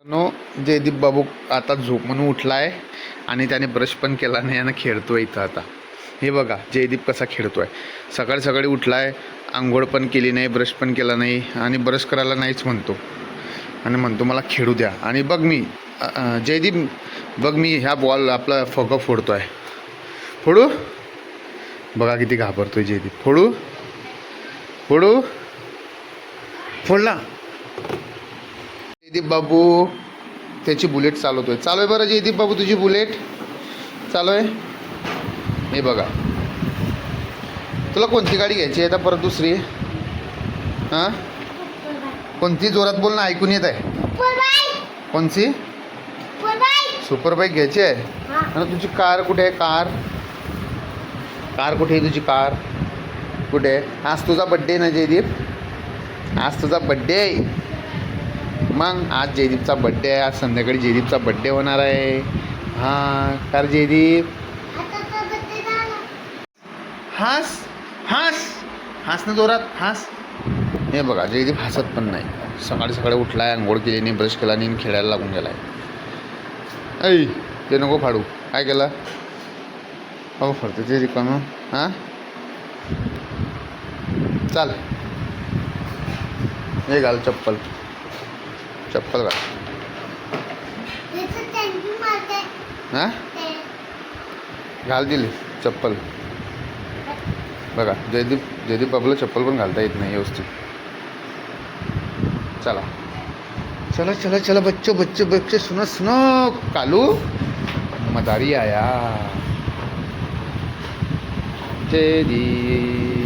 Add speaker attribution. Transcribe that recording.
Speaker 1: No Jaydeep बाबू आता झोपून उठलाय आणि त्याने ब्रश पण केला नाही आणि खेळतोय इथं आता. हे बघा जयदीप कसा खेळतोय. सकाळी सकाळी उठलाय, आंघोळ पण केली नाही, ब्रश पण केला नाही आणि ब्रश करायला नाहीच म्हणतो आणि म्हणतो मला खेळू द्या. आणि बघ मी जयदीप बघ मी ह्या बॉल आपला फगं फोडतोय. फोडू बघा किती घाबरतोय जयदीप. फोडू फोडू फोडला. जयदीप बाबू त्याची बुलेट चालवतोय. चालू आहे बरं जयदीप बाबू तुझी बुलेट चालू आहे. हे बघा तुला कोणती गाडी घ्यायची आहे आता परत दुसरी? हां कोणती? जोरात बोल ना, ऐकून येत आहे. कोणती? सुपर बाईक घ्यायची आहे. आणि तुझी कार कुठे आहे? कार कुठे आहे तुझी? कार कुठे आहे? आज तुझा बड्डे ना जयदीप? आज तुझा बड्डे आहे. मग आज जयदीपचा बड्डे आहे. आज संध्याकाळी जयदीपचा बड्डे होणार आहे. हां कार जयदीप हास हास हास ना जोरात हास. हे बघा जयदीप हसत पण नाही. सकाळी सकाळी उठलाय, आंघोळ केली नाही, ब्रश केला नाही, खेळायला लागून गेलाय. ऐ ते नको फाडू. काय केलं? हो फडतं ते रिकामं. हां चाल हे घाल चप्पल. चप्पल घाल. हां घाल दिली चप्पल. बघा जयदीप बाबूला चप्पल पण घालता येत नाही व्यवस्थित. चला चला चला चला बच्चो बच्चो बच्चे सुनो सुनो कालू मदारी आया. जयदीप